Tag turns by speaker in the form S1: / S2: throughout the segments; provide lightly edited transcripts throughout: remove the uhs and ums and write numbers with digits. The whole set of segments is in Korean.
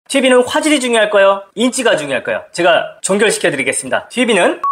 S1: TV는 화질이 중요할까요? 인기가 중요할까요? 제가 종결시켜 드리겠습니다. TV는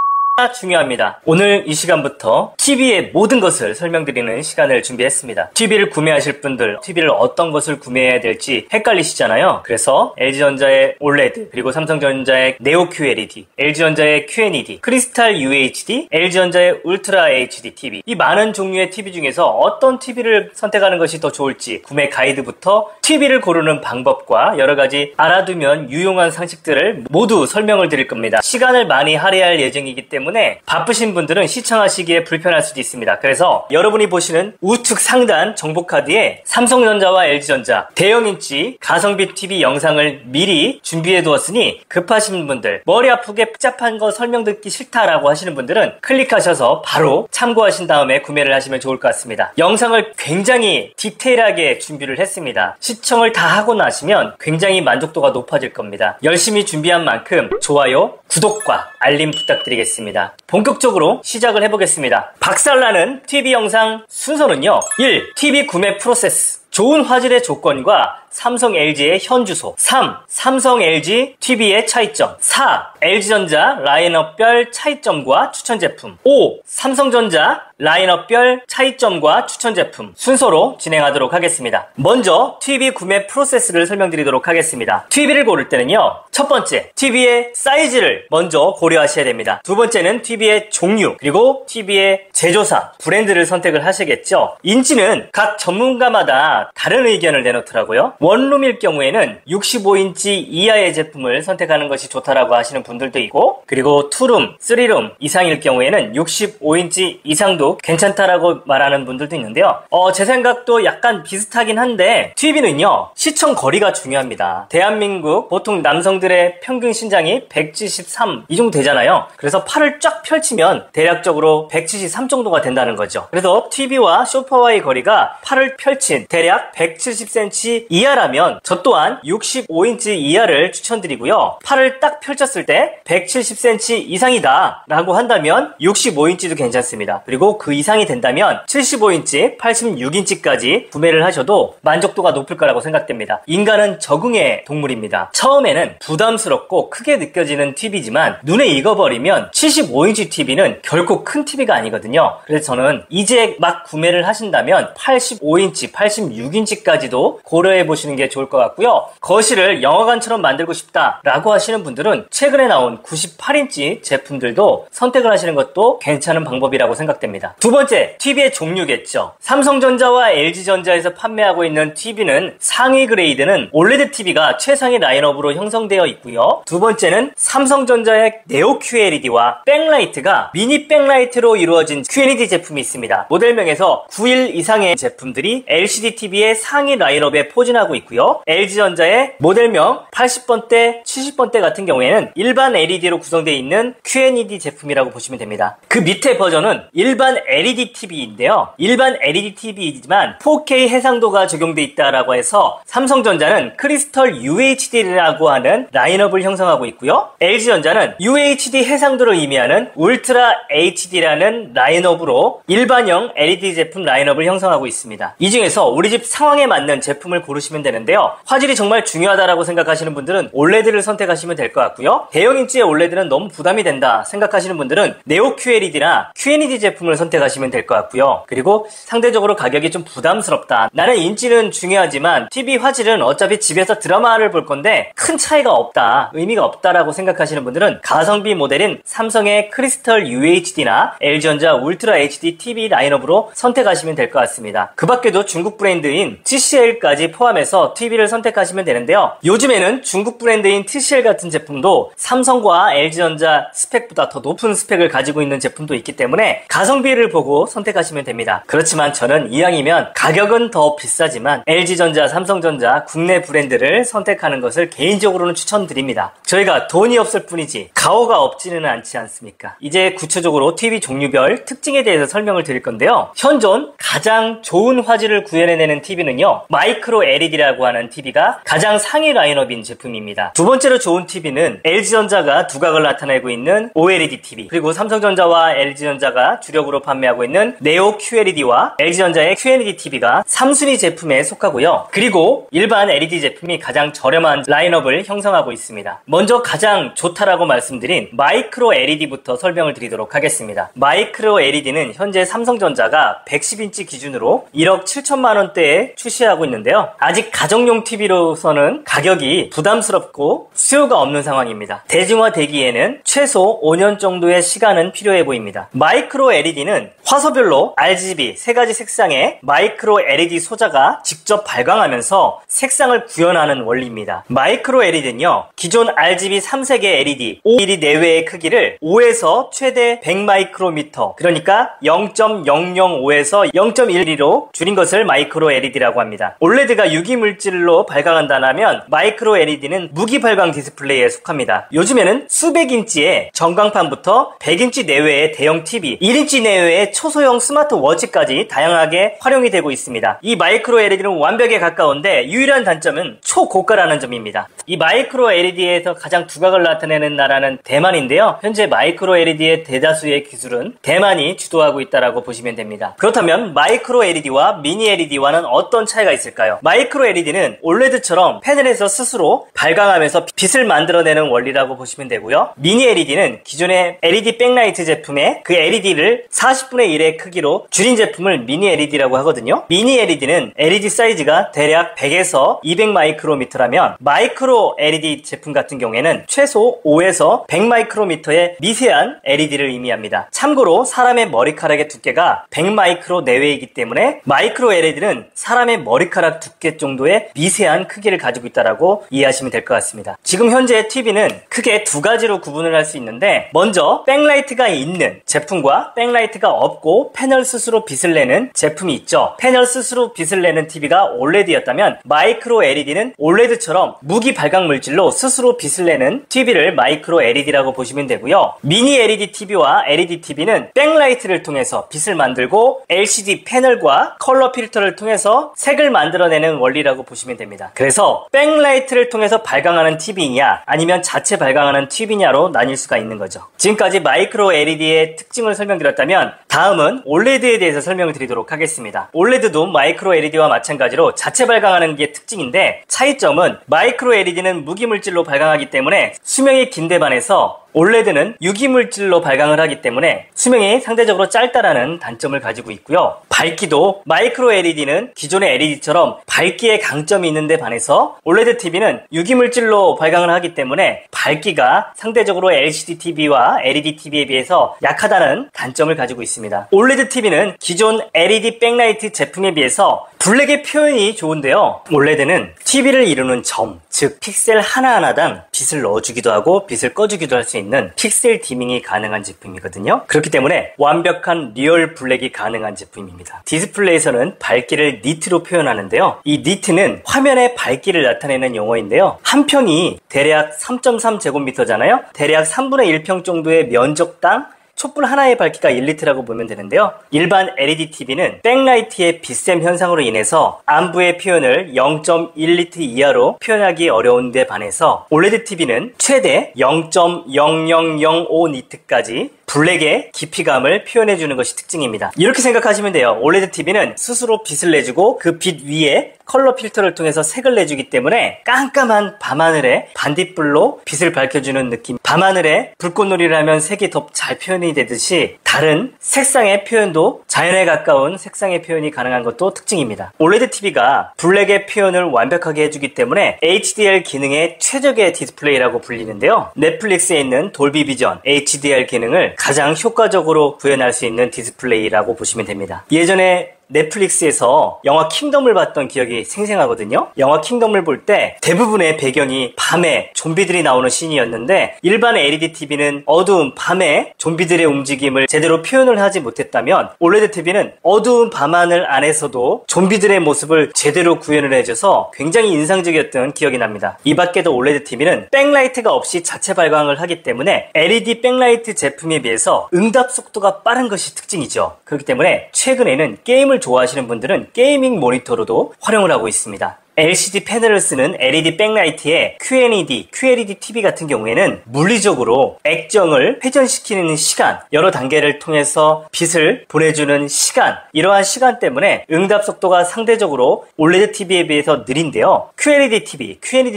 S1: 중요합니다. 오늘 이 시간부터 TV의 모든 것을 설명드리는 시간을 준비했습니다. TV를 구매하실 분들, TV를 어떤 것을 구매해야 될지 헷갈리시잖아요. 그래서 LG전자의 OLED, 그리고 삼성전자의 네오 QLED, LG전자의 QNED, 크리스탈 UHD, LG전자의 울트라 HD TV, 이 많은 종류의 TV 중에서 어떤 TV를 선택하는 것이 더 좋을지 구매 가이드부터 TV를 고르는 방법과 여러가지 알아두면 유용한 상식들을 모두 설명을 드릴 겁니다. 시간을 많이 할애할 예정이기 때문에 바쁘신 분들은 시청하시기에 불편할 수도 있습니다. 그래서 여러분이 보시는 우측 상단 정보카드에 삼성전자와 LG전자 대형인치 가성비 TV 영상을 미리 준비해 두었으니 급하신 분들, 머리 아프게 복잡한 거 설명 듣기 싫다라고 하시는 분들은 클릭하셔서 바로 참고하신 다음에 구매를 하시면 좋을 것 같습니다. 영상을 굉장히 디테일하게 준비를 했습니다. 시청을 다 하고 나시면 굉장히 만족도가 높아질 겁니다. 열심히 준비한 만큼 좋아요, 구독과 알림 부탁드리겠습니다. 본격적으로 시작을 해보겠습니다. 박살나는 TV 영상 순서는요. 1. TV 구매 프로세스. 좋은 화질의 조건과 삼성 LG의 현주소. 3. 삼성 LG TV의 차이점. 4. LG전자 라인업별 차이점과 추천 제품. 5. 삼성전자 라인업별 차이점과 추천 제품. 순서로 진행하도록 하겠습니다. 먼저 TV 구매 프로세스를 설명드리도록 하겠습니다. TV를 고를 때는요, 첫 번째, TV의 사이즈를 먼저 고려하셔야 됩니다. 두 번째는 TV의 종류, 그리고 TV의 제조사, 브랜드를 선택을 하시겠죠. 인치는 각 전문가마다 다른 의견을 내놓더라고요. 원룸일 경우에는 65인치 이하의 제품을 선택하는 것이 좋다라고 하시는 분들도 있고, 그리고 2룸, 3룸 이상일 경우에는 65인치 이상도 괜찮다라고 말하는 분들도 있는데요. 제 생각도 약간 비슷하긴 한데, TV는요, 시청 거리가 중요합니다. 대한민국 보통 남성들의 평균 신장이 173 이 정도 되잖아요. 그래서 팔을 쫙 펼치면 대략적으로 173 정도가 된다는 거죠. 그래서 TV와 소파와의 거리가 팔을 펼친 대략 170cm 이하라면 저 또한 65인치 이하를 추천드리고요. 팔을 딱 펼쳤을 때 170cm 이상이다 라고 한다면 65인치도 괜찮습니다. 그리고 그 이상이 된다면 75인치, 86인치까지 구매를 하셔도 만족도가 높을 거라고 생각됩니다. 인간은 적응의 동물입니다. 처음에는 부담스럽고 크게 느껴지는 TV지만 눈에 익어버리면 75인치 TV는 결코 큰 TV가 아니거든요. 그래서 저는 이제 막 구매를 하신다면 85인치, 86인치까지도 고려해 보시는 게 좋을 것 같고요. 거실을 영화관처럼 만들고 싶다라고 하시는 분들은 최근에 나온 98인치 제품들도 선택을 하시는 것도 괜찮은 방법이라고 생각됩니다. 두 번째, TV의 종류겠죠. 삼성전자와 LG전자에서 판매하고 있는 TV는 상위 그레이드는 OLED TV가 최상위 라인업으로 형성되어 있고요. 두 번째는 삼성전자의 네오 QLED와 백라이트가 미니 백라이트로 이루어진 QLED 제품이 있습니다. 모델명에서 9일 이상의 제품들이 LCD TV의 상위 라인업에 포진하고 있고요. LG전자의 모델명 80번대, 70번대 같은 경우에는 일반 LED로 구성되어 있는 QNED 제품이라고 보시면 됩니다. 그 밑에 버전은 일반 LED TV인데요. 일반 LED TV이지만 4K 해상도가 적용되어 있다라고 해서 삼성전자는 크리스털 UHD라고 하는 라인업을 형성하고 있고요. LG전자는 UHD 해상도를 의미하는 울트라 HD라는 라인업으로 일반형 LED 제품 라인업을 형성하고 있습니다. 이 중에서 우리 집 상황에 맞는 제품을 고르시면 되는데요. 화질이 정말 중요하다라고 생각하시는 분들은 OLED를 선택하시면 될 것 같고요. 대형인치의 OLED는 너무 부담이 된다 생각하시는 분들은 네오 QLED나 QNED 제품을 선택하시면 될 것 같고요. 그리고 상대적으로 가격이 좀 부담스럽다, 나는 인치는 중요하지만 TV 화질은 어차피 집에서 드라마를 볼 건데 큰 차이가 없다, 의미가 없다라고 생각하시는 분들은 가성비 모델인 삼성의 크리스털 UHD나 LG전자 울트라 HD TV 라인업으로 선택하시면 될 것 같습니다. 그 밖에도 중국 브랜드인 TCL까지 포함해서 TV를 선택하시면 되는데요. 요즘에는 중국 브랜드인 TCL 같은 제품도 삼성과 LG전자 스펙보다 더 높은 스펙을 가지고 있는 제품도 있기 때문에 가성비를 보고 선택하시면 됩니다. 그렇지만 저는 이왕이면 가격은 더 비싸지만 LG전자, 삼성전자 국내 브랜드를 선택하는 것을 개인적으로는 추천드립니다. 저희가 돈이 없을 뿐이지 가오가 없지는 않지 않습니까? 이제 구체적으로 TV 종류별 특징에 대해서 설명을 드릴 건데요. 현존 가장 좋은 화질을 구현해내는 TV는요, 마이크로 LED LED라고 하는 TV가 가장 상위 라인업인 제품입니다. 두 번째로 좋은 TV는 LG전자가 두각을 나타내고 있는 OLED TV, 그리고 삼성전자와 LG전자가 주력으로 판매하고 있는 네오 QLED와 LG전자의 QLED TV가 3순위 제품에 속하고요. 그리고 일반 LED 제품이 가장 저렴한 라인업을 형성하고 있습니다. 먼저 가장 좋다라고 말씀드린 마이크로 LED부터 설명을 드리도록 하겠습니다. 마이크로 LED는 현재 삼성전자가 110인치 기준으로 1억 7천만 원대에 출시하고 있는데요. 아직 가정용 TV로서는 가격이 부담스럽고 수요가 없는 상황입니다. 대중화되기에는 최소 5년 정도의 시간은 필요해 보입니다. 마이크로 LED는 화소별로 RGB 3가지 색상의 마이크로 LED 소자가 직접 발광하면서 색상을 구현하는 원리입니다. 마이크로 LED는요, 기존 RGB 3색의 LED 5mm 내외의 크기를 5에서 최대 100 마이크로미터, 그러니까 0.005에서 0.12로 줄인 것을 마이크로 LED라고 합니다. OLED가 유기물질로 발광한다면 마이크로 LED는 무기 발광 디스플레이에 속합니다. 요즘에는 수백 인치의 전광판부터 100인치 내외의 대형 TV, 1인치 내외의 초소형 스마트워치까지 다양하게 활용이 되고 있습니다. 이 마이크로 LED는 완벽에 가까운데 유일한 단점은 초고가라는 점입니다. 이 마이크로 LED에서 가장 두각을 나타내는 나라는 대만인데요. 현재 마이크로 LED의 대다수의 기술은 대만이 주도하고 있다고 보시면 됩니다. 그렇다면 마이크로 LED와 미니 LED와는 어떤 차이가 있을까요? 마이크로 LED는 OLED처럼 패널에서 스스로 발광하면서 빛을 만들어내는 원리라고 보시면 되고요. 미니 LED는 기존의 LED 백라이트 제품의 그 LED를 40분의 1의 크기로 줄인 제품을 미니 LED라고 하거든요. 미니 LED는 LED 사이즈가 대략 100에서 200 마이크로미터라면 마이크로 LED 제품 같은 경우에는 최소 5에서 100 마이크로미터의 미세한 LED를 의미합니다. 참고로 사람의 머리카락의 두께가 100 마이크로 내외이기 때문에 마이크로 LED는 사람의 머리카락 두께 정도의 미세한 크기를 가지고 있다고 이해하시면 될 것 같습니다. 지금 현재 TV는 크게 두 가지로 구분을 할 수 있는데, 먼저 백라이트가 있는 제품과 백라이트가 없고 패널 스스로 빛을 내는 제품이 있죠. 패널 스스로 빛을 내는 TV가 OLED였다면 마이크로 LED는 OLED처럼 무기 발광 물질로 스스로 빛을 내는 TV를 마이크로 LED라고 보시면 되고요. 미니 LED TV와 LED TV는 백라이트를 통해서 빛을 만들고 LCD 패널과 컬러 필터를 통해서 색을 만들어내는 원리라고 보시면 됩니다. 그래서 백라이트를 통해서 발광하는 TV냐 아니면 자체 발광하는 TV냐로 나뉠 수가 있는 거죠. 지금까지 마이크로 LED의 특징을 설명드렸다면 다음은 OLED에 대해서 설명을 드리도록 하겠습니다. OLED도 마이크로 LED와 마찬가지로 자체 발광하는 게 특징인데, 차이점은 마이크로 LED는 무기물질로 발광하기 때문에 수명이 긴 데 반해서 OLED는 유기물질로 발광을 하기 때문에 수명이 상대적으로 짧다라는 단점을 가지고 있고요. 밝기도 마이크로 LED는 기존의 LED처럼 밝기에 강점이 있는데 반해서 OLED TV는 유기물질로 발광을 하기 때문에 밝기가 상대적으로 LCD TV와 LED TV에 비해서 약하다는 단점을 가지고 있습니다. OLED TV는 기존 LED 백라이트 제품에 비해서 블랙의 표현이 좋은데요. OLED는 TV를 이루는 점, 즉 픽셀 하나하나당 빛을 넣어주기도 하고 빛을 꺼주기도 할 수 있는 픽셀 디밍이 가능한 제품이거든요. 그렇기 때문에 완벽한 리얼 블랙이 가능한 제품입니다. 디스플레이에서는 밝기를 니트로 표현하는데요. 이 니트는 화면의 밝기를 나타내는 용어인데요. 한 평이 대략 3.3제곱미터잖아요. 대략 3분의 1평 정도의 면적당 촛불 하나의 밝기가 1리터라고 보면 되는데요. 일반 LED TV는 백라이트의 빛샘 현상으로 인해서 안부의 표현을 0.1리터 이하로 표현하기 어려운 데 반해서 OLED TV는 최대 0.0005니트까지 블랙의 깊이감을 표현해주는 것이 특징입니다. 이렇게 생각하시면 돼요. OLED TV는 스스로 빛을 내주고 그 빛 위에 컬러 필터를 통해서 색을 내주기 때문에 깜깜한 밤하늘에 반딧불로 빛을 밝혀주는 느낌, 밤하늘에 불꽃놀이를 하면 색이 더 잘 표현이 되듯이 다른 색상의 표현도 자연에 가까운 색상의 표현이 가능한 것도 특징입니다. OLED TV가 블랙의 표현을 완벽하게 해주기 때문에 HDR 기능의 최적의 디스플레이라고 불리는데요. 넷플릭스에 있는 돌비 비전 HDR 기능을 가장 효과적으로 구현할 수 있는 디스플레이라고 보시면 됩니다. 예전에 넷플릭스에서 영화 킹덤을 봤던 기억이 생생하거든요. 영화 킹덤을 볼 때 대부분의 배경이 밤에 좀비들이 나오는 씬이었는데, 일반 LED TV는 어두운 밤에 좀비들의 움직임을 제대로 표현을 하지 못했다면 OLED TV는 어두운 밤하늘 안에서도 좀비들의 모습을 제대로 구현을 해줘서 굉장히 인상적이었던 기억이 납니다. 이 밖에도 OLED TV는 백라이트가 없이 자체 발광을 하기 때문에 LED 백라이트 제품에 비해서 응답 속도가 빠른 것이 특징이죠. 그렇기 때문에 최근에는 게임을 좋아하시는 분들은 게이밍 모니터로도 활용을 하고 있습니다. LCD 패널을 쓰는 LED 백라이트의 QLED TV 같은 경우에는 물리적으로 액정을 회전시키는 시간, 여러 단계를 통해서 빛을 보내주는 시간, 이러한 시간 때문에 응답 속도가 상대적으로 OLED TV에 비해서 느린데요. QLED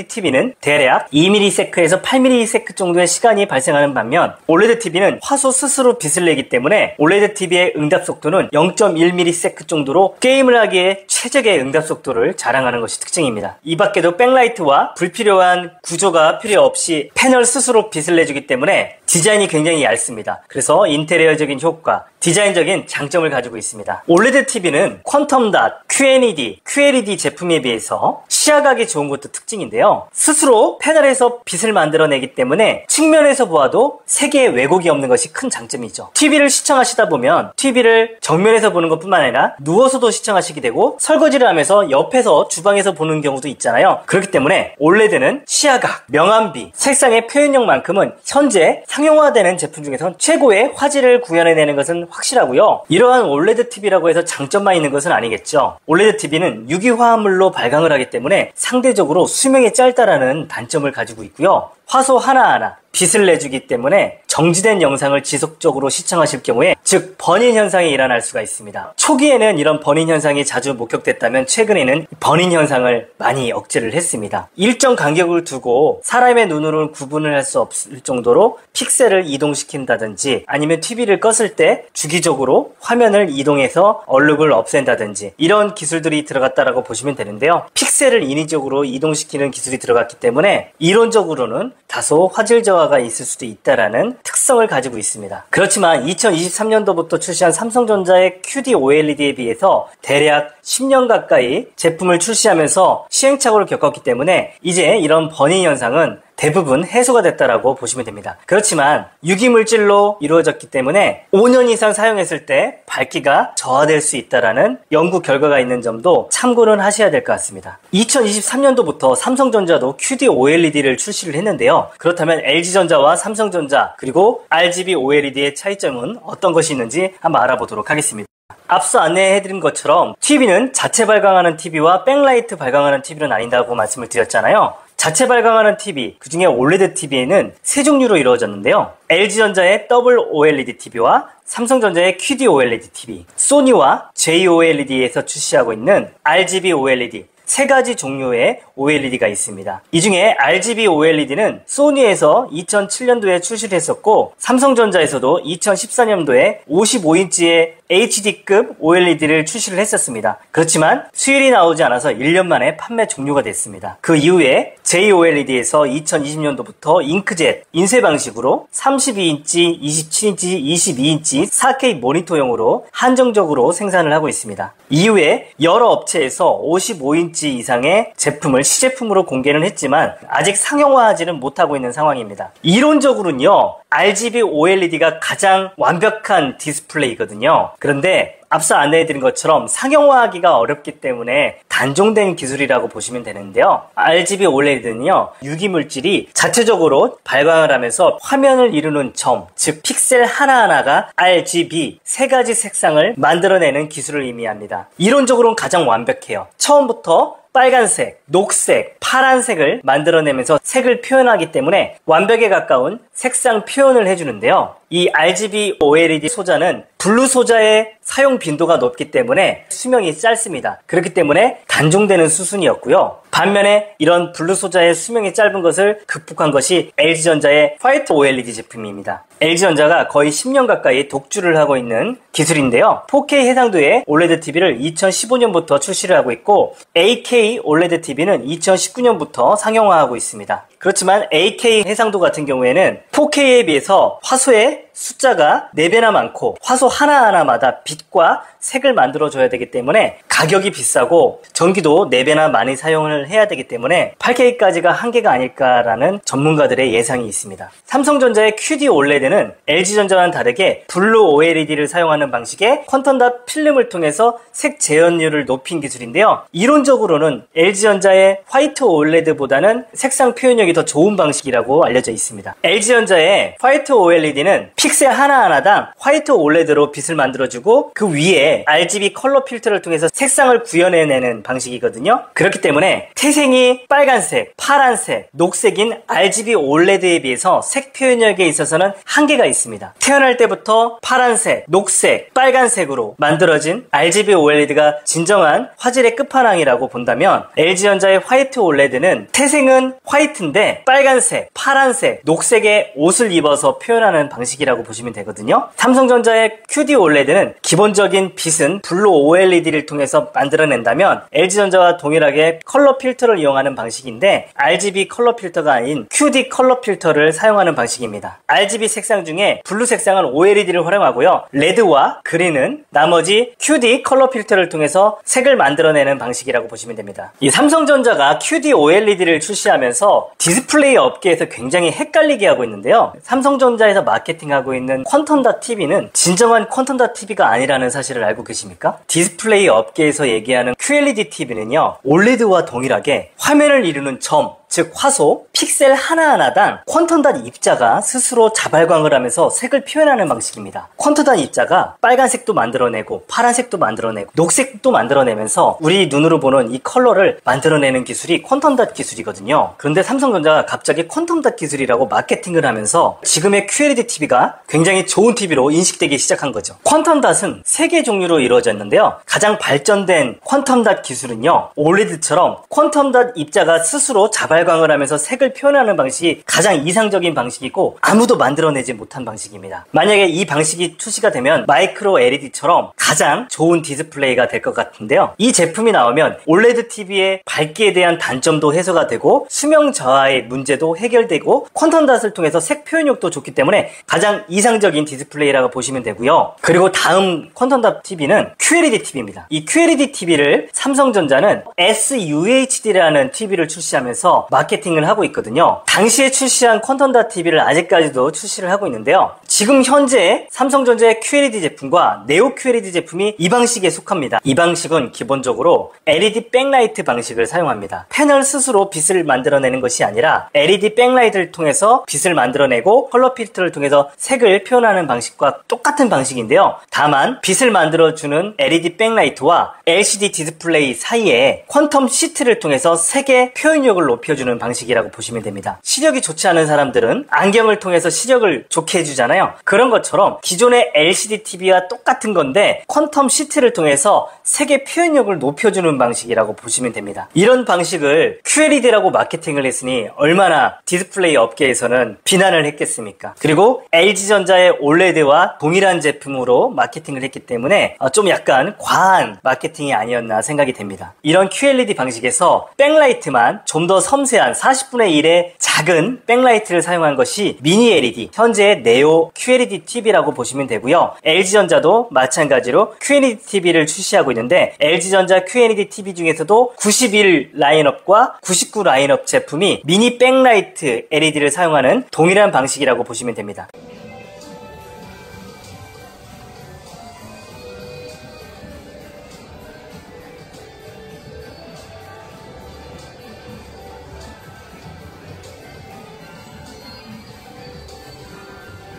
S1: TV는 대략 2ms에서 8ms 정도의 시간이 발생하는 반면 OLED TV는 화소 스스로 빛을 내기 때문에 OLED TV의 응답 속도는 0.1ms 정도로 게임을 하기에 최적의 응답 속도를 자랑하는 것이 특징입니다. 이 밖에도 백라이트와 불필요한 구조가 필요 없이 패널 스스로 빛을 내주기 때문에 디자인이 굉장히 얇습니다. 그래서 인테리어적인 효과, 디자인적인 장점을 가지고 있습니다. OLED TV는 퀀텀 닷, QLED 제품에 비해서 시야각이 좋은 것도 특징인데요. 스스로 패널에서 빛을 만들어내기 때문에 측면에서 보아도 색의 왜곡이 없는 것이 큰 장점이죠. TV를 시청하시다 보면 TV를 정면에서 보는 것뿐만 아니라 누워서도 시청하시게 되고 설거지를 하면서 옆에서 주방에서 보는 경우도 있잖아요. 그렇기 때문에 OLED는 시야각, 명암비, 색상의 표현력만큼은 현재 상용화되는 제품 중에선 최고의 화질을 구현해내는 것은 확실하고요. 이러한 OLED TV라고 해서 장점만 있는 것은 아니겠죠. OLED TV는 유기화합물로 발광을 하기 때문에 상대적으로 수명이 짧다라는 단점을 가지고 있고요. 화소 하나하나 빛을 내주기 때문에 정지된 영상을 지속적으로 시청하실 경우에 즉 버닝 현상이 일어날 수가 있습니다. 초기에는 이런 버닝 현상이 자주 목격됐다면 최근에는 버닝 현상을 많이 억제를 했습니다. 일정 간격을 두고 사람의 눈으로는 구분을 할 수 없을 정도로 픽셀을 이동시킨다든지 아니면 TV를 껐을 때 주기적으로 화면을 이동해서 얼룩을 없앤다든지 이런 기술들이 들어갔다라고 보시면 되는데요. 픽셀을 인위적으로 이동시키는 기술이 들어갔기 때문에 이론적으로는 다소 화질 저하가 있을 수도 있다라는 특성을 가지고 있습니다. 그렇지만 2023년도부터 출시한 삼성전자의 QD-OLED에 비해서 대략 10년 가까이 제품을 출시하면서 시행착오를 겪었기 때문에 이제 이런 버닝 현상은 대부분 해소가 됐다라고 보시면 됩니다. 그렇지만 유기물질로 이루어졌기 때문에 5년 이상 사용했을 때 밝기가 저하될 수 있다라는 연구 결과가 있는 점도 참고는 하셔야 될 것 같습니다. 2023년도부터 삼성전자도 QD-OLED를 출시를 했는데요. 그렇다면 LG전자와 삼성전자 그리고 RGB OLED의 차이점은 어떤 것이 있는지 한번 알아보도록 하겠습니다. 앞서 안내해드린 것처럼 TV는 자체 발광하는 TV와 백라이트 발광하는 TV로 나뉜다고 말씀을 드렸잖아요. 자체 발광하는 TV, 그 중에 OLED TV에는 세 종류로 이루어졌는데요. LG전자의 OLED TV와 삼성전자의 QD-OLED TV, 소니와 JOLED에서 출시하고 있는 RGB OLED, 세 가지 종류의 OLED가 있습니다. 이 중에 RGB OLED는 소니에서 2007년도에 출시를 했었고 삼성전자에서도 2014년도에 55인치의 HD급 OLED를 출시를 했었습니다. 그렇지만 수율이 나오지 않아서 1년 만에 판매 종료가 됐습니다. 그 이후에 JOLED에서 2020년도부터 잉크젯, 인쇄 방식으로 32인치, 27인치, 22인치 4K 모니터용으로 한정적으로 생산을 하고 있습니다. 이후에 여러 업체에서 55인치 이상의 제품을 시제품으로 공개는 했지만 아직 상용화하지는 못하고 있는 상황입니다. 이론적으로는요, RGB OLED가 가장 완벽한 디스플레이거든요. 그런데 앞서 안내해드린 것처럼 상용화하기가 어렵기 때문에 단종된 기술이라고 보시면 되는데요. RGB OLED는요, 유기물질이 자체적으로 발광을 하면서 화면을 이루는 점, 즉 픽셀 하나하나가 RGB 세 가지 색상을 만들어내는 기술을 의미합니다. 이론적으로는 가장 완벽해요. 처음부터 빨간색, 녹색, 파란색을 만들어내면서 색을 표현하기 때문에 완벽에 가까운 색상 표현을 해주는데요. 이 RGB OLED 소자는 블루 소자의 사용 빈도가 높기 때문에 수명이 짧습니다. 그렇기 때문에 단종되는 수순이었고요. 반면에 이런 블루 소자의 수명이 짧은 것을 극복한 것이 LG전자의 화이트 OLED 제품입니다. LG전자가 거의 10년 가까이 독주를 하고 있는 기술인데요. 4K 해상도의 OLED TV를 2015년부터 출시를 하고 있고 AK OLED TV는 2019년부터 상용화하고 있습니다. 그렇지만 AK 해상도 같은 경우에는 4K에 비해서 화소의 숫자가 4배나 많고 화소 하나하나마다 빛과 색을 만들어줘야 되기 때문에 가격이 비싸고 전기도 4배나 많이 사용을 해야 되기 때문에 8K까지가 한계가 아닐까라는 전문가들의 예상이 있습니다. 삼성전자의 QD-OLED는 LG전자와는 다르게 블루 OLED를 사용하는 방식의 퀀텀 필름을 통해서 색 재현율을 높인 기술인데요. 이론적으로는 LG전자의 화이트 OLED보다는 색상 표현력이 더 좋은 방식이라고 알려져 있습니다. LG전자의 화이트 OLED는 픽셀 하나하나당 화이트 올레드로 빛을 만들어주고 그 위에 RGB 컬러 필터를 통해서 색상을 구현해내는 방식이거든요. 그렇기 때문에 태생이 빨간색, 파란색, 녹색인 RGB 올레드에 비해서 색 표현력에 있어서는 한계가 있습니다. 태어날 때부터 파란색, 녹색, 빨간색으로 만들어진 RGB OLED가 진정한 화질의 끝판왕이라고 본다면 LG전자의 화이트 OLED는 태생은 화이트인데 빨간색, 파란색, 녹색의 옷을 입어서 표현하는 방식이라고 보시면 되거든요. 삼성전자의 QD OLED는 기본적인 빛은 블루 OLED를 통해서 만들어낸다면 LG전자와 동일하게 컬러 필터를 이용하는 방식인데 RGB 컬러 필터가 아닌 QD 컬러 필터를 사용하는 방식입니다. RGB 색상 중에 블루 색상은 OLED를 활용하고요. 레드와 그린은 나머지 QD 컬러 필터를 통해서 색을 만들어내는 방식이라고 보시면 됩니다. 이 삼성전자가 QD OLED를 출시하면서 디스플레이 업계에서 굉장히 헷갈리게 하고 있는데요. 삼성전자에서 마케팅하고 있는 퀀텀.tv는 진정한 퀀텀.tv가 아니라는 사실을 알고 계십니까? 디스플레이 업계에서 얘기하는 QLED TV는요, OLED와 동일하게 화면을 이루는 점, 즉 화소, 픽셀 하나하나당 퀀텀.닷 입자가 스스로 자발광을 하면서 색을 표현하는 방식입니다. 퀀텀.닷 입자가 빨간색도 만들어내고 파란색도 만들어내고 녹색도 만들어내면서 우리 눈으로 보는 이 컬러를 만들어내는 기술이 퀀텀.닷 기술이거든요. 그런데 삼성전자가 갑자기 퀀텀.닷 기술이라고 마케팅을 하면서 지금의 QLED TV가 굉장히 좋은 TV로 인식되기 시작한 거죠. 퀀텀.닷은 3개 종류로 이루어졌는데요. 가장 발전된 퀀텀.닷 기술은요, OLED처럼 퀀텀.닷 입자가 스스로 자발광을 하면서 색을 표현하는 방식이 가장 이상적인 방식이고 아무도 만들어내지 못한 방식입니다. 만약에 이 방식이 출시가 되면 마이크로 LED처럼 가장 좋은 디스플레이가 될 것 같은데요. 이 제품이 나오면 OLED TV의 밝기에 대한 단점도 해소가 되고 수명 저하의 문제도 해결되고 퀀텀.닷을 통해서 색 표현력도 좋기 때문에 가장 이상적인 디스플레이라고 보시면 되고요. 그리고 다음 퀀텀.닷 TV는 QLED TV입니다. 이 QLED TV를 삼성전자는 SUHD라는 TV를 출시하면서 마케팅을 하고 있거든요. 당시에 출시한 퀀텀.닷 TV를 아직까지도 출시를 하고 있는데요. 지금 현재 삼성전자의 QLED 제품과 네오 QLED 제품이 이 방식에 속합니다. 이 방식은 기본적으로 LED 백라이트 방식을 사용합니다. 패널 스스로 빛을 만들어내는 것이 아니라 LED 백라이트를 통해서 빛을 만들어내고 컬러 필터를 통해서 색을 표현하는 방식과 똑같은 방식인데요. 다만 빛을 만들어주는 LED 백라이트와 LCD 디스플레이 사이에 퀀텀 시트를 통해서 색의 표현력을 높여주는 방식이라고 보시면 됩니다. 시력이 좋지 않은 사람들은 안경을 통해서 시력을 좋게 해주잖아요. 그런 것처럼 기존의 LCD TV와 똑같은 건데 퀀텀 시트를 통해서 색의 표현력을 높여주는 방식이라고 보시면 됩니다. 이런 방식을 QLED라고 마케팅을 했으니 얼마나 디스플레이 업계에서는 비난을 했겠습니까? 그리고 LG전자의 OLED와 동일한 제품으로 마케팅을 했기 때문에 좀 약간 과한 마케팅이 아니었나 생각이 됩니다. 이런 QLED 방식에서 백라이트만 좀 더 섬세한 40분의 1의 작은 백라이트를 사용한 것이 미니 LED, 현재의 네오 QLED TV라고 보시면 되고요. LG전자도 마찬가지로 QLED TV를 출시하고 있는데 LG전자 QLED TV 중에서도 91 라인업과 99 라인업 제품이 미니 백라이트 LED를 사용하는 동일한 방식이라고 보시면 됩니다.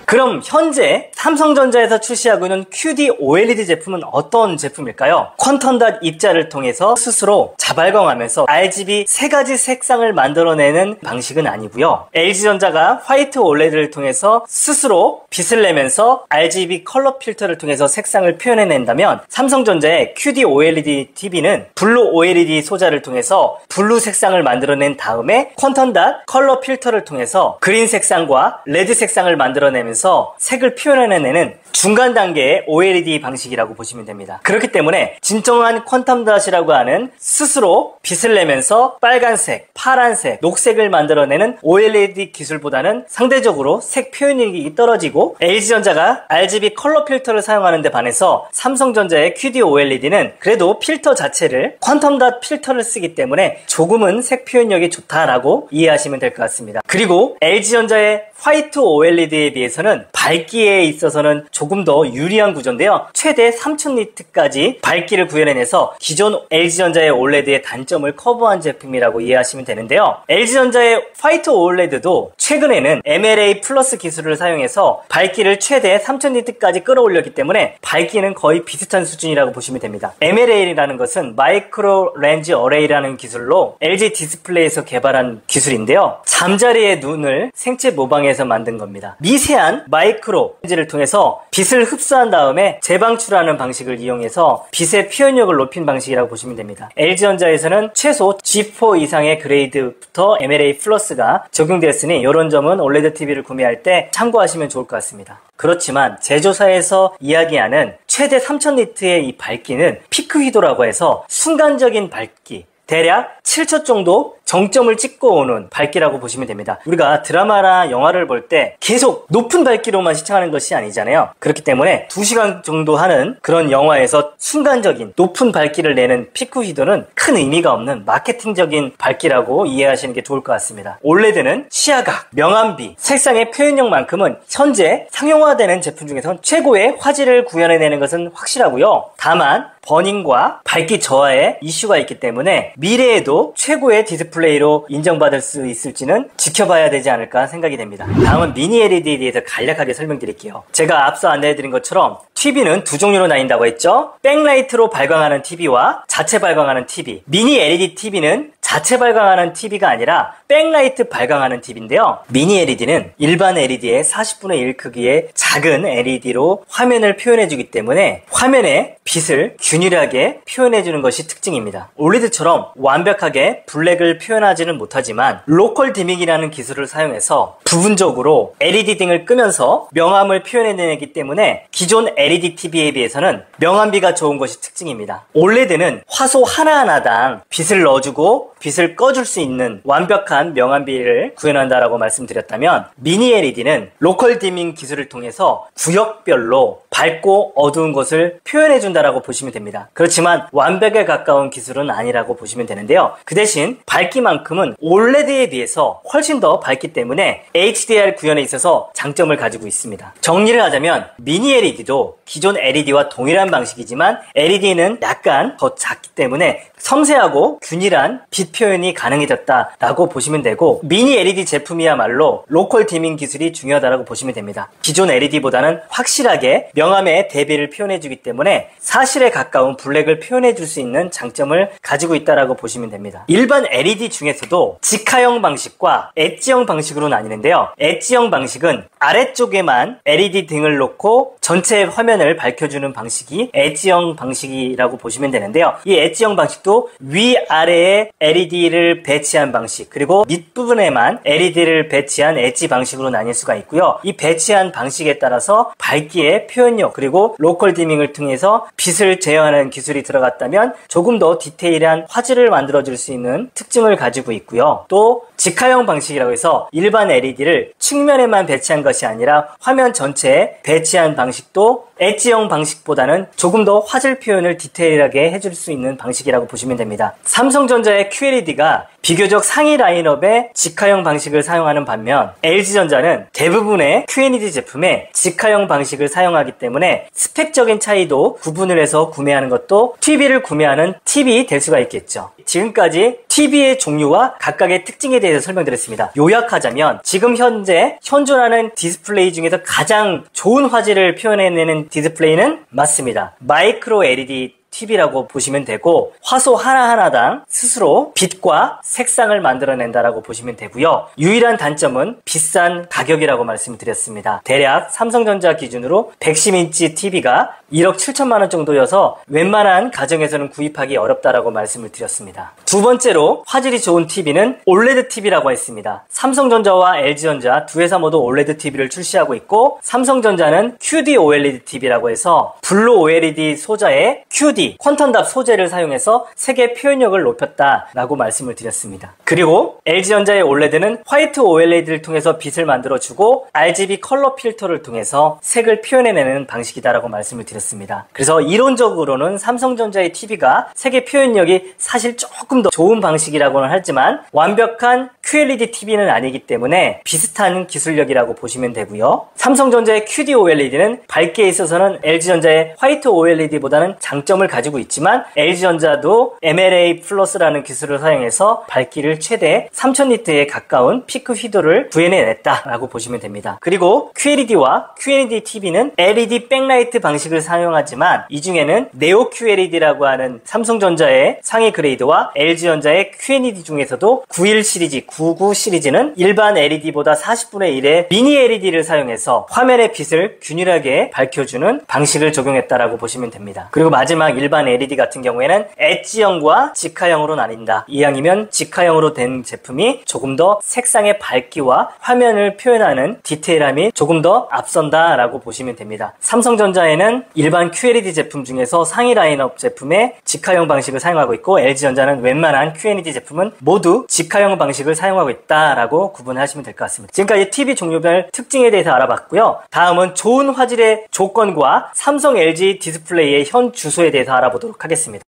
S1: 그럼 현재 삼성전자에서 출시하고 있는 QD OLED 제품은 어떤 제품일까요? 퀀텀.닷 입자를 통해서 스스로 자발광하면서 RGB 3가지 색상을 만들어내는 방식은 아니고요. LG전자가 화이트 OLED를 통해서 스스로 빛을 내면서 RGB 컬러 필터를 통해서 색상을 표현해낸다면 삼성전자의 QD OLED TV는 블루 OLED 소자를 통해서 블루 색상을 만들어낸 다음에 퀀텀.닷 컬러 필터를 통해서 그린 색상과 레드 색상을 만들어내면서 색을 표현해내는 중간 단계의 OLED 방식이라고 보시면 됩니다. 그렇기 때문에 진정한 퀀텀.닷이라고 하는 스스로 빛을 내면서 빨간색, 파란색, 녹색을 만들어내는 OLED 기술보다는 상대적으로 색 표현력이 떨어지고 LG전자가 RGB 컬러 필터를 사용하는 데 반해서 삼성전자의 QD OLED는 그래도 필터 자체를 퀀텀.닷 필터를 쓰기 때문에 조금은 색 표현력이 좋다라고 이해하시면 될 것 같습니다. 그리고 LG전자의 화이트 OLED에 비해서는 밝기에 있어서는 조금 더 유리한 구조인데요. 최대 3000니트까지 밝기를 구현해내서 기존 LG전자의 OLED의 단점을 커버한 제품이라고 이해하시면 되는데요. LG전자의 화이트 OLED도 최근에는 MLA 플러스 기술을 사용해서 밝기를 최대 3000니트까지 끌어올렸기 때문에 밝기는 거의 비슷한 수준이라고 보시면 됩니다. MLA라는 것은 마이크로 렌즈 어레이라는 기술로 LG 디스플레이에서 개발한 기술인데요. 잠자리의 눈을 생체 모방해서 만든 겁니다. 미세한 마이크로 렌즈를 통해서 빛을 흡수한 다음에 재방출하는 방식을 이용해서 빛의 표현력을 높인 방식이라고 보시면 됩니다. LG전자에서는 최소 G4 이상의 그레이드부터 MLA 플러스가 적용되었으니 이런 점은 OLED TV를 구매할 때 참고하시면 좋을 것 같습니다. 그렇지만 제조사에서 이야기하는 최대 3000니트의 이 밝기는 피크 휘도라고 해서 순간적인 밝기, 대략 7초 정도 정점을 찍고 오는 밝기라고 보시면 됩니다. 우리가 드라마나 영화를 볼 때 계속 높은 밝기로만 시청하는 것이 아니잖아요. 그렇기 때문에 2시간 정도 하는 그런 영화에서 순간적인 높은 밝기를 내는 피크 휘도는 큰 의미가 없는 마케팅적인 밝기라고 이해하시는 게 좋을 것 같습니다. OLED는 시야각, 명암비, 색상의 표현력만큼은 현재 상용화되는 제품 중에선 최고의 화질을 구현해내는 것은 확실하고요. 다만 버닝과 밝기 저하에 이슈가 있기 때문에 미래에도 최고의 디스플레이로 인정받을 수 있을지는 지켜봐야 되지 않을까 생각이 됩니다. 다음은 미니 LED에 대해서 간략하게 설명드릴게요. 제가 앞서 안내해드린 것처럼 TV는 두 종류로 나뉜다고 했죠. 백라이트로 발광하는 TV와 자체 발광하는 TV. 미니 LED TV는 자체 발광하는 TV가 아니라 백라이트 발광하는 TV인데요. 미니 LED는 일반 LED의 40분의 1 크기의 작은 LED로 화면을 표현해주기 때문에 화면에 빛을 균일하게 표현해주는 것이 특징입니다. OLED처럼 완벽하게 블랙을 표현하지는 못하지만 로컬 디밍이라는 기술을 사용해서 부분적으로 LED 등을 끄면서 명암을 표현해내기 때문에 기존 LED TV에 비해서는 명암비가 좋은 것이 특징입니다. OLED는 화소 하나하나당 빛을 넣어주고 빛을 꺼줄 수 있는 완벽한 명암비를 구현한다라고 말씀드렸다면 미니 LED는 로컬 디밍 기술을 통해서 구역별로 밝고 어두운 것을 표현해준다라고 보시면 됩니다. 그렇지만 완벽에 가까운 기술은 아니라고 보시면 되는데요. 그 대신 밝기만큼은 OLED에 비해서 훨씬 더 밝기 때문에 HDR 구현에 있어서 장점을 가지고 있습니다. 정리를 하자면 미니 LED도 기존 LED와 동일한 방식이지만 LED는 약간 더 작기 때문에 섬세하고 균일한 빛 표현이 가능해졌다라고 보시면 되고 미니 LED 제품이야말로 로컬 디밍 기술이 중요하다고 보시면 됩니다. 기존 LED보다는 확실하게 명암의 대비를 표현해주기 때문에 사실에 가까운 블랙을 표현해줄 수 있는 장점을 가지고 있다고 보시면 됩니다. 일반 LED 중에서도 직화형 방식과 엣지형 방식으로 나뉘는데요. 엣지형 방식은 아래쪽에만 LED 등을 놓고 전체 화면을 밝혀주는 방식이 엣지형 방식이라고 보시면 되는데요. 이 엣지형 방식도 위아래에 LED를 배치한 방식 그리고 밑부분에만 LED를 배치한 엣지 방식으로 나뉠 수가 있고요. 이 배치한 방식에 따라서 밝기의 표현력 그리고 로컬 디밍을 통해서 빛을 제어하는 기술이 들어갔다면 조금 더 디테일한 화질을 만들어줄 수 있는 특징을 가지고 있고요. 또 직화형 방식이라고 해서 일반 LED를 측면에만 배치한 것이 아니라 화면 전체에 배치한 방식도 엣지형 방식보다는 조금 더 화질 표현을 디테일하게 해줄 수 있는 방식이라고 보시면 됩니다. 삼성전자의 QLED가 비교적 상위 라인업의 직화형 방식을 사용하는 반면 LG전자는 대부분의 QLED 제품에 직화형 방식을 사용하기 때문에 스펙적인 차이도 구분을 해서 구매하는 것도 TV를 구매하는 팁이 될 수가 있겠죠. 지금까지 TV의 종류와 각각의 특징에 대해서 설명드렸습니다. 요약하자면 지금 현재 현존하는 디스플레이 중에서 가장 좋은 화질을 표현해내는 디스플레이는 맞습니다. 마이크로 LED TV라고 보시면 되고 화소 하나하나당 스스로 빛과 색상을 만들어낸다라고 보시면 되고요. 유일한 단점은 비싼 가격이라고 말씀드렸습니다. 대략 삼성전자 기준으로 110인치 TV가 1억 7천만 원 정도여서 웬만한 가정에서는 구입하기 어렵다라고 말씀을 드렸습니다. 두 번째로 화질이 좋은 TV는 OLED TV라고 했습니다. 삼성전자와 LG전자 두 회사 모두 OLED TV를 출시하고 있고 삼성전자는 QD OLED TV라고 해서 블루 OLED 소자의 QD 퀀텀 답 소재를 사용해서 색의 표현력을 높였다라고 말씀을 드렸습니다. 그리고 LG전자의 OLED는 화이트 OLED를 통해서 빛을 만들어주고 RGB 컬러 필터를 통해서 색을 표현해내는 방식이다라고 말씀을 드렸습니다. 그래서 이론적으로는 삼성전자의 TV가 색의 표현력이 사실 조금 더 좋은 방식이라고는 하지만 완벽한 QLED TV는 아니기 때문에 비슷한 기술력이라고 보시면 되고요. 삼성전자의 QD-OLED는 밝기에 있어서는 LG전자의 화이트 OLED보다는 장점을 가지고 있지만 LG전자도 MLA 플러스라는 기술을 사용해서 밝기를 최대 3000니트에 가까운 피크 휘도를 구현해냈다라고 보시면 됩니다. 그리고 QLED와 QNED TV는 LED 백라이트 방식을 사용하지만 이 중에는 네오 QLED라고 하는 삼성전자의 상위 그레이드와 LG전자의 QNED 중에서도 91 시리즈, 99 시리즈는 일반 LED보다 40분의 1의 미니 LED를 사용해서 화면의 빛을 균일하게 밝혀주는 방식을 적용했다라고 보시면 됩니다. 그리고 마지막 일반 LED 같은 경우에는 엣지형과 직화형으로 나뉜다. 이왕이면 직화형으로 된 제품이 조금 더 색상의 밝기와 화면을 표현하는 디테일함이 조금 더 앞선다라고 보시면 됩니다. 삼성전자에는 일반 QLED 제품 중에서 상위 라인업 제품의 직화형 방식을 사용하고 있고 LG전자는 웬만한 QNED 제품은 모두 직화형 방식을 사용하고 있다라고 구분하시면 될 것 같습니다. 지금까지 TV 종류별 특징에 대해서 알아봤고요. 다음은 좋은 화질의 조건과 삼성 LG 디스플레이의 현 주소에 대해서 알아보도록 하겠습니다.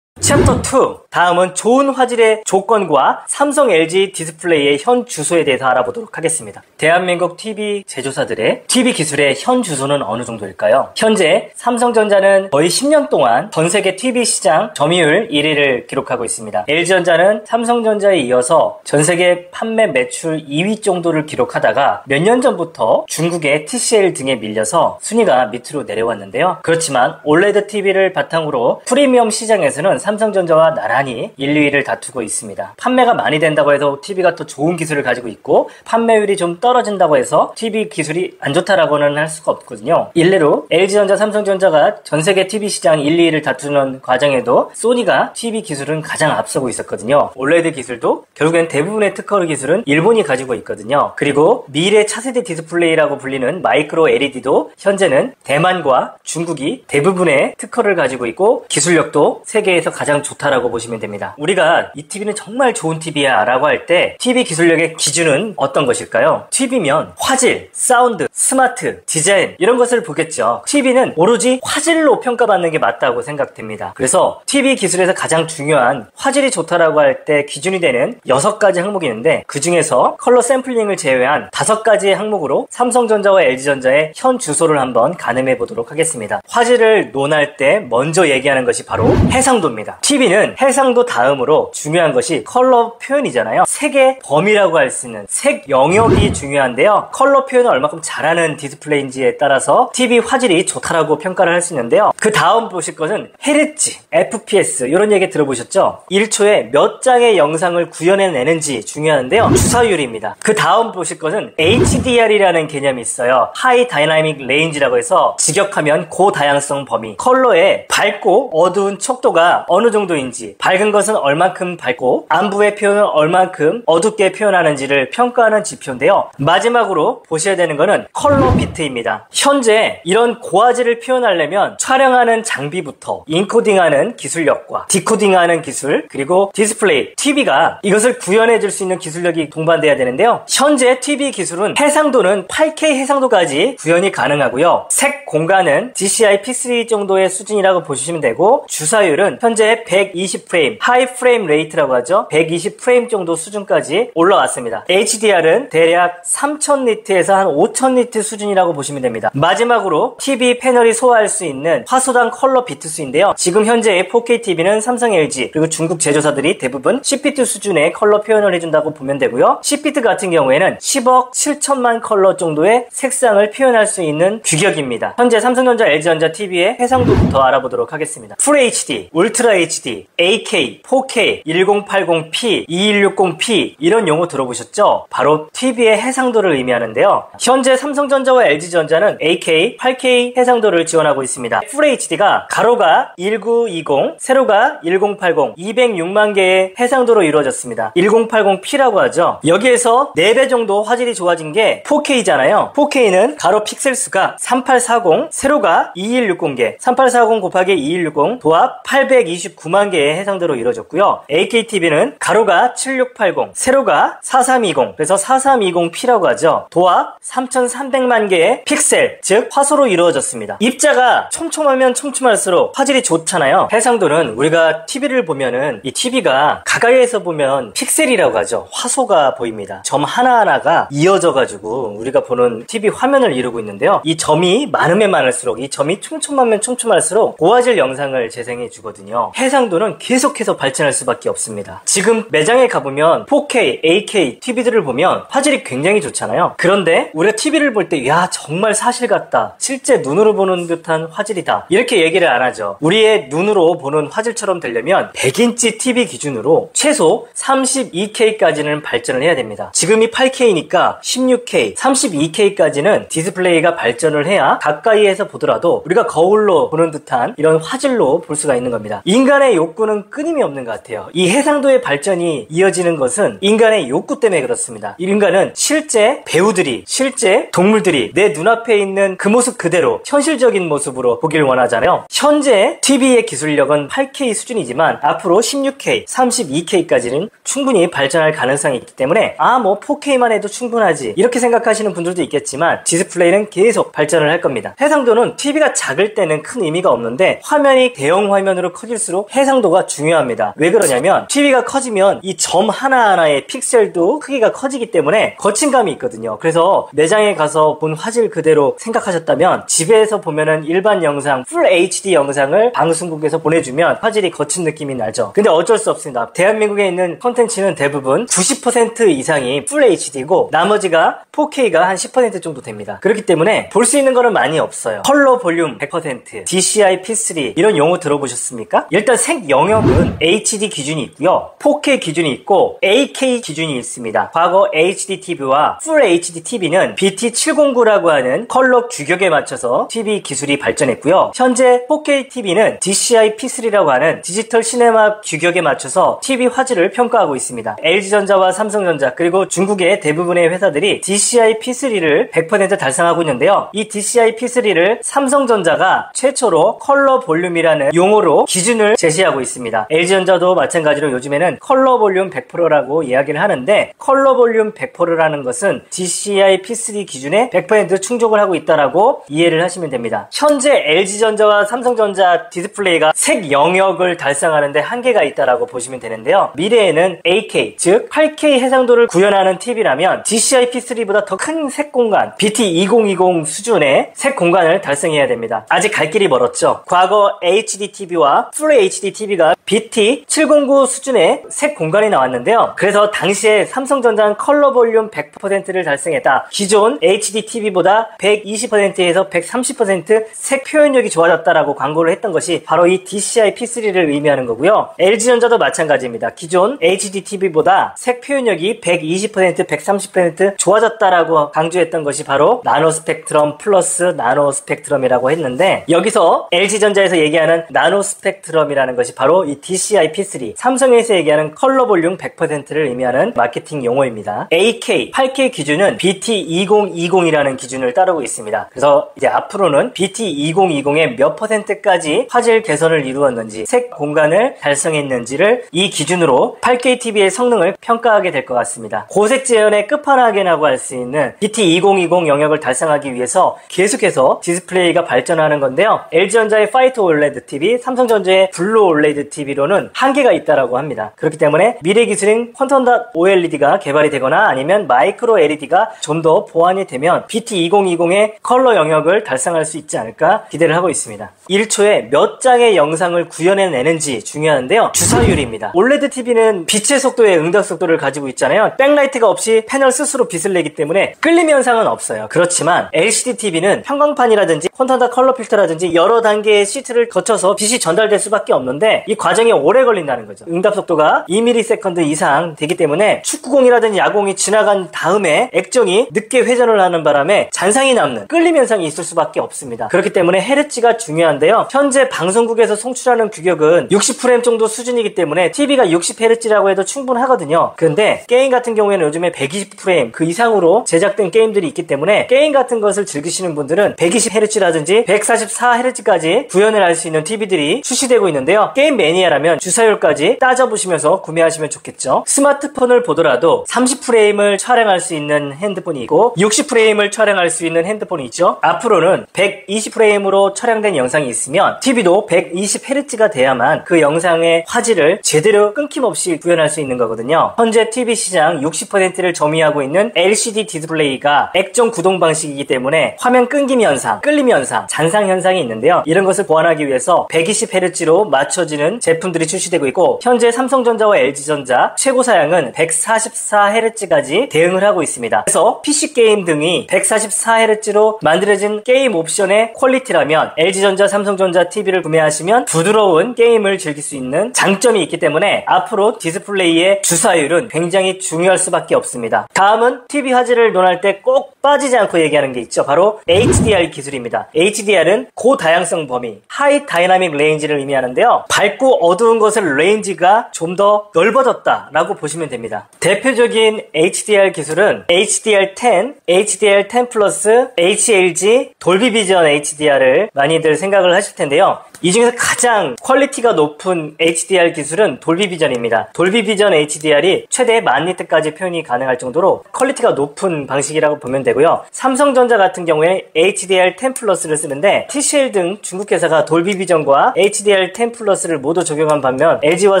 S1: 챕터 2. 다음은 좋은 화질의 조건과 삼성 LG 디스플레이의 현 주소에 대해서 알아보도록 하겠습니다. 대한민국 TV 제조사들의 TV 기술의 현 주소는 어느 정도일까요? 현재 삼성전자는 거의 10년 동안 전 세계 TV 시장 점유율 1위를 기록하고 있습니다. LG전자는 삼성전자에 이어서 전 세계 판매 매출 2위 정도를 기록하다가 몇 년 전부터 중국의 TCL 등에 밀려서 순위가 밑으로 내려왔는데요. 그렇지만 OLED TV를 바탕으로 프리미엄 시장에서는 삼성전자와 나란히 1, 2위를 다투고 있습니다. 판매가 많이 된다고 해서 TV가 더 좋은 기술을 가지고 있고 판매율이 좀 떨어진다고 해서 TV 기술이 안 좋다라고는 할 수가 없거든요. 일례로 LG전자, 삼성전자가 전세계 TV 시장 1, 2위를 다투는 과정에도 소니가 TV 기술은 가장 앞서고 있었거든요. OLED 기술도 결국엔 대부분의 특허 기술은 일본이 가지고 있거든요. 그리고 미래 차세대 디스플레이라고 불리는 마이크로 LED도 현재는 대만과 중국이 대부분의 특허를 가지고 있고 기술력도 세계에서 가장 좋다라고 보시면 됩니다. 우리가 이 TV는 정말 좋은 TV야 라고 할 때 TV 기술력의 기준은 어떤 것일까요? TV면 화질, 사운드, 스마트, 디자인 이런 것을 보겠죠. TV는 오로지 화질로 평가받는 게 맞다고 생각됩니다. 그래서 TV 기술에서 가장 중요한 화질이 좋다라고 할 때 기준이 되는 6가지 항목이 있는데 그 중에서 컬러 샘플링을 제외한 5가지의 항목으로 삼성전자와 LG전자의 현 주소를 한번 가늠해 보도록 하겠습니다. 화질을 논할 때 먼저 얘기하는 것이 바로 해상도입니다. TV는 해상도 다음으로 중요한 것이 컬러 표현이잖아요. 색의 범위라고 할 수 있는 색 영역이 중요한데요. 컬러 표현을 얼마큼 잘하는 디스플레이인지에 따라서 TV 화질이 좋다라고 평가를 할 수 있는데요. 그 다음 보실 것은 헤르츠, FPS 이런 얘기 들어보셨죠? 1초에 몇 장의 영상을 구현해내는지 중요한데요. 주사율입니다. 그 다음 보실 것은 HDR이라는 개념이 있어요. 하이 다이나믹 레인지라고 해서 직역하면 고다양성 범위. 컬러의 밝고 어두운 척도가 어느 정도인지, 밝은 것은 얼만큼 밝고 안부의 표현을 얼만큼 어둡게 표현하는지를 평가하는 지표인데요. 마지막으로 보셔야 되는 것은 컬러 비트입니다. 현재 이런 고화질을 표현하려면 촬영하는 장비부터 인코딩하는 기술력과 디코딩하는 기술 그리고 디스플레이, TV가 이것을 구현해 줄 수 있는 기술력이 동반돼야 되는데요. 현재 TV 기술은 해상도는 8K 해상도까지 구현이 가능하고요. 색 공간은 DCI P3 정도의 수준이라고 보시면 되고 주사율은 현재 120프레임, 하이 프레임 레이트라고 하죠. 120프레임 정도 수준까지 올라왔습니다. HDR은 대략 3000니트에서 한 5000니트 수준이라고 보시면 됩니다. 마지막으로 TV 패널이 소화할 수 있는 화소당 컬러 비트수인데요. 지금 현재의 4K TV는 삼성, LG 그리고 중국 제조사들이 대부분 10비트 수준의 컬러 표현을 해준다고 보면 되고요. 10비트 같은 경우에는 10억 7천만 컬러 정도의 색상을 표현할 수 있는 규격입니다. 현재 삼성전자, LG전자 TV의 해상도부터 알아보도록 하겠습니다. 풀 HD, 울트라 HD, AK, 4K, 1080p, 2160p 이런 용어 들어보셨죠? 바로 TV의 해상도를 의미하는데요. 현재 삼성전자와 LG전자는 AK, 8K 해상도를 지원하고 있습니다. 풀 HD가 가로가 1920, 세로가 1080, 206만 개의 해상도로 이루어졌습니다. 1080p라고 하죠. 여기에서 4배 정도 화질이 좋아진 게 4K잖아요. 4K는 가로 픽셀 수가 3840, 세로가 2160개, 3840 곱하기 2160 도합 820 129만 개의 해상도로 이루어졌고요. AKTV는 가로가 7680, 세로가 4320, 그래서 4320P라고 하죠. 도합 3300만 개의 픽셀, 즉 화소로 이루어졌습니다. 입자가 촘촘하면 촘촘할수록 화질이 좋잖아요. 해상도는 우리가 TV를 보면은 이 TV가 가까이에서 보면 픽셀이라고 하죠. 화소가 보입니다. 점 하나하나가 이어져 가지고 우리가 보는 TV 화면을 이루고 있는데요. 이 점이 많으면 많을수록, 이 점이 촘촘하면 촘촘할수록 고화질 영상을 재생해 주거든요. 해상도는 계속해서 발전할 수밖에 없습니다. 지금 매장에 가보면 4K, 8K TV들을 보면 화질이 굉장히 좋잖아요. 그런데 우리가 TV를 볼 때 야 정말 사실 같다, 실제 눈으로 보는 듯한 화질이다, 이렇게 얘기를 안 하죠. 우리의 눈으로 보는 화질처럼 되려면 100인치 TV 기준으로 최소 32K까지는 발전을 해야 됩니다. 지금이 8K니까 16K, 32K까지는 디스플레이가 발전을 해야 가까이에서 보더라도 우리가 거울로 보는 듯한 이런 화질로 볼 수가 있는 겁니다. 인간의 욕구는 끊임이 없는 것 같아요. 이 해상도의 발전이 이어지는 것은 인간의 욕구 때문에 그렇습니다. 인간은 실제 배우들이, 실제 동물들이 내 눈앞에 있는 그 모습 그대로 현실적인 모습으로 보길 원하잖아요. 현재 TV의 기술력은 8K 수준이지만 앞으로 16K, 32K까지는 충분히 발전할 가능성이 있기 때문에 뭐 4K만 해도 충분하지 이렇게 생각하시는 분들도 있겠지만 디스플레이는 계속 발전을 할 겁니다. 해상도는 TV가 작을 때는 큰 의미가 없는데 화면이 대형 화면으로 커질수록 해상도가 중요합니다. 왜 그러냐면 TV가 커지면 이 점 하나하나의 픽셀도 크기가 커지기 때문에 거침감이 있거든요. 그래서 매장에 가서 본 화질 그대로 생각하셨다면 집에서 보면은 일반 영상, 풀 HD 영상을 방송국에서 보내주면 화질이 거친 느낌이 나죠. 근데 어쩔 수 없습니다. 대한민국에 있는 콘텐츠는 대부분 90% 이상이 풀 HD고 나머지가 4K가 한 10% 정도 됩니다. 그렇기 때문에 볼 수 있는 거는 많이 없어요. 컬러 볼륨 100%, DCI P3 이런 용어 들어보셨습니까? 일단 색 영역은 HD 기준이 있고요, 4K 기준이 있고 8K 기준이 있습니다. 과거 HD TV와 풀 HD TV는 BT709라고 하는 컬러 규격에 맞춰서 TV 기술이 발전했고요. 현재 4K TV는 DCI P3라고 하는 디지털 시네마 규격에 맞춰서 TV 화질을 평가하고 있습니다. LG전자와 삼성전자 그리고 중국의 대부분의 회사들이 DCI P3를 100% 달성하고 있는데요. 이 DCI P3를 삼성전자가 최초로 컬러 볼륨이라는 용어로 기준을 제시하고 있습니다. LG전자도 마찬가지로 요즘에는 컬러 볼륨 100%라고 이야기를 하는데 컬러 볼륨 100%라는 것은 DCI P3 기준에 100% 충족을 하고 있다라고 이해를 하시면 됩니다. 현재 LG전자와 삼성전자 디스플레이가 색 영역을 달성하는데 한계가 있다라고 보시면 되는데요. 미래에는 8K, 즉 8K 해상도를 구현하는 TV라면 DCI P3보다 더 큰 색 공간, BT2020 수준의 색 공간을 달성해야 됩니다. 아직 갈 길이 멀었죠. 과거 HD TV와 Full HD TV가 BT709 수준의 색 공간이 나왔는데요. 그래서 당시에 삼성전자는 컬러 볼륨 100%를 달성했다. 기존 HD TV보다 120%에서 130% 표현력이 좋아졌다라고 광고를 했던 것이 바로 이 DCI P3를 의미하는 거고요. LG전자도 마찬가지입니다. 기존 HD TV보다 색 표현력이 120%, 130% 좋아졌다라고 강조했던 것이 바로 나노 스펙트럼 플러스 나노 스펙트럼이라고 했는데, 여기서 LG전자에서 얘기하는 나노 스펙트럼이라는 것이 바로 이 DCI P3, 삼성에서 얘기하는 컬러 볼륨 100%를 의미하는 마케팅 용어입니다. 8K 기준은 BT2020이라는 기준을 따르고 있습니다. 그래서 이제 앞으로는 BT2020의 몇 %까지 화질 개선을 이루었는지, 색 공간을 달성했는지를 이 기준으로 8K TV의 성능을 평가하게 될 것 같습니다. 고색 재현의 끝판왕이라고 할 수 있는 BT2020 영역을 달성하기 위해서 계속해서 디스플레이가 발전하는 건데요. LG전자의 파이터 올레드 TV, 삼성전자의 블루 올레드 TV로는 한계가 있다라고 합니다. 그렇기 때문에 미래 기술인 퀀텀 OLED가 개발이 되거나 아니면 마이크로 LED가 좀 더 보완이 되면 BT2020의 컬러 영역을 달성할 수 있지 않을까 기대를 하고 있습니다. 1초에 몇 장의 영상을 구현해내는지 중요한데요. 주사율입니다. OLED TV는 빛의 속도의 응답 속도를 가지고 있잖아요. 백라이트가 없이 패널 스스로 빛을 내기 때문에 끌림 현상은 없어요. 그렇지만 LCD TV는 형광판이라든지 콘턴다 컬러 필터라든지 여러 단계의 시트를 거쳐서 빛이 전달될 수밖에 없는데 이 과정이 오래 걸린다는 거죠. 응답 속도가 2ms 이상 되기 때문에 축구공이라든지 야공이 지나간 다음에 액정이 늦게 회전을 하는 바람에 잔상이 남는 끌림 현상이 있을 수밖에 없습니다. 그렇기 때문에 헤르츠가 중요한데요. 현재 방송국에서 송출하는 규격은 60프레임 정도 수준이기 때문에 TV가 60Hz라고 해도 충분하거든요. 그런데 게임 같은 경우에는 요즘에 120프레임 그 이상으로 제작된 게임들이 있기 때문에 게임 같은 것을 즐기시는 분들은 120Hz라든지 144Hz까지 구현을 할 수 있는 TV들이 출시되고 있는데요. 게임 매니아라면 주사율까지 따져보시면서 구매하시면 좋겠죠. 스마트폰을 보더라도 30프레임을 촬영할 수 있는 핸드폰이 있고 60프레임을 촬영할 수 있는 핸드폰이 있죠. 앞으로는 120프레임으로 촬영된 영상이 있으면 TV도 120Hz가 돼야만 그 영상의 화질을 제대로 끊김없이 구현할 수 있는 거거든요. 현재 TV 시장 60%를 점유하고 있는 LCD 디스플레이가 액정 구동 방식이기 때문에 화면 끊김 현상, 끌림 현상, 잔상 현상이 있는데요. 이런 것을 보완하기 위해서 120Hz로 맞춰지는 제품들이 출시되고 있고 현재 삼성전자와 LG전자 최고 사양은 144Hz까지 대응을 하고 있습니다. 그래서 PC게임 등이 144Hz로 만들어진 게임 옵션의 퀄리티라면 LG전자, 삼성전자 TV를 구매하시면 부드러운 게임을 즐길 수 있는 장점이 있기 때문에 앞으로 디스플레이의 주사율은 굉장히 중요할 수밖에 없습니다. 다음은 TV 화질을 논할 때 꼭 빠지지 않고 얘기하는 게 있죠. 바로 HDR 기술입니다. HDR은 고다양성 범위, 하이 다이나믹 레인지를 의미하는데요. 밝고 어두운 것의 레인지가 좀 더 넓어졌다라고 보시면 됩니다. 대표적인 HDR 기술은 HDR10, HDR10 플러스, HLG, 돌비 비전 HDR을 많이들 생각을 하실 텐데요. 이 중에서 가장 퀄리티가 높은 HDR 기술은 돌비 비전입니다. 돌비 비전 HDR이 최대 10,000니트까지 표현이 가능할 정도로 퀄리티가 높은 방식이라고 보면 되고요. 삼성전자 같은 경우에 HDR10 플러스를 쓰는데 TCL 등 중국 회사가 돌비 비전과 HDR10 플러스를 모두 적용한 반면 LG와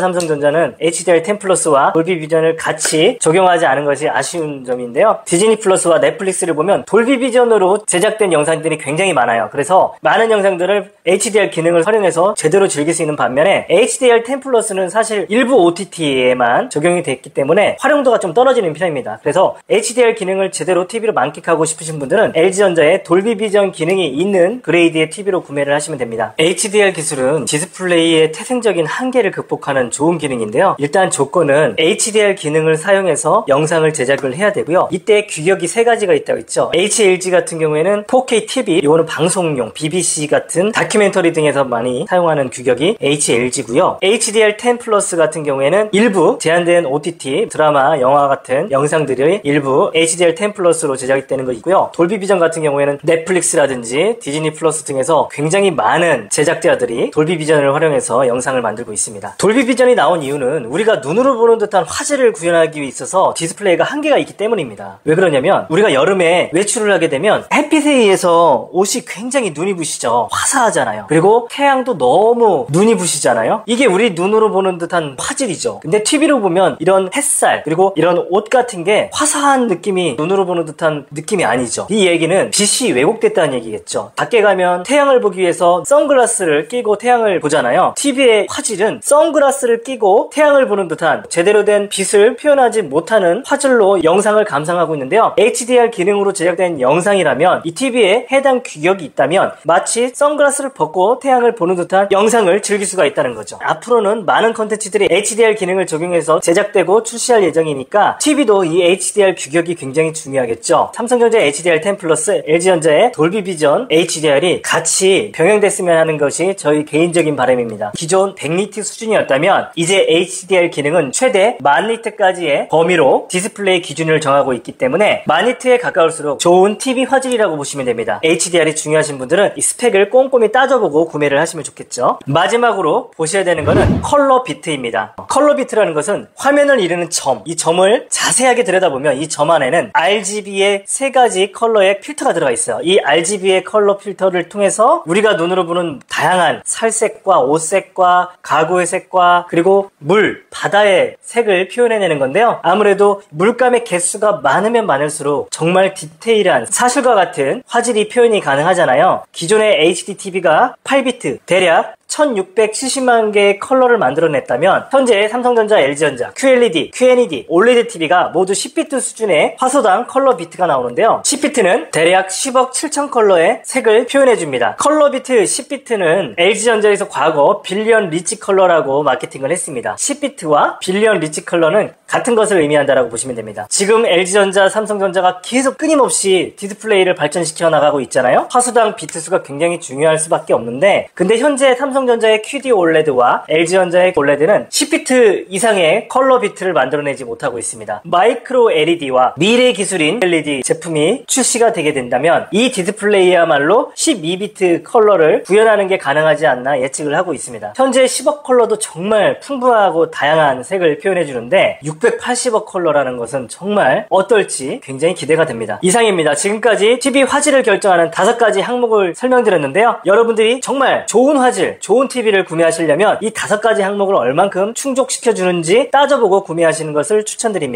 S1: 삼성전자는 HDR10 플러스와 돌비 비전을 같이 적용하지 않은 것이 아쉬운 점인데요. 디즈니 플러스와 넷플릭스를 보면 돌비 비전으로 제작된 영상들이 굉장히 많아요. 그래서 많은 영상들을 HDR 기능을 활용해서 제대로 즐길 수 있는 반면에 HDR10 플러스는 사실 일부 OTT에만 적용이 됐기 때문에 활용도가 좀 떨어지는 편입니다. 그래서 HDR 기능을 제대로 TV로 만끽하고 싶으신 분들은 LG전자의 돌비 비전 기능이 있는 그레이드의 TV로 구매를 하시면 됩니다. HDR 기술은 디스플레이의 태생적인 한계를 극복하는 좋은 기능인데요. 일단 조건은 HDR 기능을 사용해서 영상을 제작을 해야 되고요. 이때 규격이 3가지가 있다고 했죠. HLG 같은 경우에는 4K TV, 이거는 방송용, BBC 같은 다큐멘터리 등에서 많이 사용하는 규격이 HLG고요. HDR10 플러스 같은 경우에는 일부 제한된 OTT, 드라마, 영화 같은 영상들이 일부 HDR10 플러스로 제작이 되는 거 있고요. 돌비 비전 같은 경우에는 넷플릭스라든지 디즈니 플러스 등에서 굉장히 많은 제작자들이 돌비 비전을 활용해서 영상을 만들고 있습니다. 돌비 비전이 나온 이유는 우리가 눈으로 보는 듯한 화질을 구현하기 위해 있어서 디스플레이가 한계가 있기 때문입니다. 왜 그러냐면 우리가 여름에 외출을 하게 되면 햇빛에 의해서 옷이 굉장히 눈이 부시죠. 화사하잖아요. 그리고 태양도 너무 눈이 부시잖아요. 이게 우리 눈으로 보는 듯한 화질이죠. 근데 TV로 보면 이런 햇살 그리고 이런 옷 같은 게 화사한 느낌이 눈으로 보는 듯한 느낌이 아니죠. 이 얘기는 빛이 왜곡됐다는 얘기겠죠. 밖에 가면 태양을 보기 위해서 선글라스를 끼고 태양을 보잖아요. TV의 화질은 선글라스를 끼고 태양을 보는 듯한 제대로 된 빛을 표현하지 못하는 화질로 영상을 감상하고 있는데요. HDR 기능으로 제작된 영상이라면 이 TV에 해당 규격이 있다면 마치 선글라스를 벗고 태양을 보는 듯한 영상을 즐길 수가 있다는 거죠. 앞으로는 많은 컨텐츠들이 HDR 기능을 적용해서 제작되고 출시할 예정이니까 TV도 이 HDR 규격이 굉장히 중요하겠죠. 삼성전자 HDR10 플러스, LG전자의 돌비 비전 HDR이 같이 병행됐으면 하는 것이 저희 개인적인 바람입니다. 기존 100니트 수준이었다면 이제 HDR 기능은 최대 10,000니트까지의 범위로 디스플레이 기준을 정하고 있기 때문에 10,000니트에 가까울수록 좋은 TV 화질이라고 보시면 됩니다. HDR이 중요하신 분들은 이 스펙을 꼼꼼히 따져보고 구매를 하시면 좋겠죠. 마지막으로 보셔야 되는 것은 컬러 비트입니다. 컬러 비트라는 것은 화면을 이루는 점, 이 점을 자세하게 들여다보면 이 점 안에는 RGB의 3가지 컬러의 필터가 들어가 있어요. 이 RGB의 컬러 필터를 통해서 우리가 눈으로 보는 다양한 살색과 옷색과 가구의 색과 그리고 물, 바다의 색을 표현해내는 건데요. 아무래도 물감의 개수가 많으면 많을수록 정말 디테일한 사실과 같은 화질이 표현이 가능하잖아요. 기존의 HD TV가 8비트, 대략 1670만 개의 컬러를 만들어냈다면 현재 삼성전자, LG전자, QLED, QNED, OLED TV가 모두 10비트 수준의 화소당 컬러 비트가 나오는데요. 10비트는 대략 10억 7천 컬러의 색을 표현해줍니다. 컬러 비트 10비트는 LG전자에서 과거 빌리언 리치 컬러라고 마케팅을 했습니다. 10비트와 빌리언 리치 컬러는 같은 것을 의미한다라고 보시면 됩니다. 지금 LG전자, 삼성전자가 계속 끊임없이 디스플레이를 발전시켜 나가고 있잖아요. 화소당 비트 수가 굉장히 중요할 수밖에 없는데 근데 현재 삼성 삼성전자의 QD OLED와 LG전자의 OLED는 10비트 이상의 컬러 비트를 만들어내지 못하고 있습니다. 마이크로 LED와 미래 기술인 LED 제품이 출시가 되게 된다면 이 디스플레이야말로 12비트 컬러를 구현하는 게 가능하지 않나 예측을 하고 있습니다. 현재 10억 컬러도 정말 풍부하고 다양한 색을 표현해주는데 680억 컬러라는 것은 정말 어떨지 굉장히 기대가 됩니다. 이상입니다. 지금까지 TV 화질을 결정하는 5가지 항목을 설명드렸는데요. 여러분들이 정말 좋은 화질, 좋은 TV를 구매하시려면 이 5가지 항목을 얼만큼 충족시켜주는지 따져보고 구매하시는 것을 추천드립니다.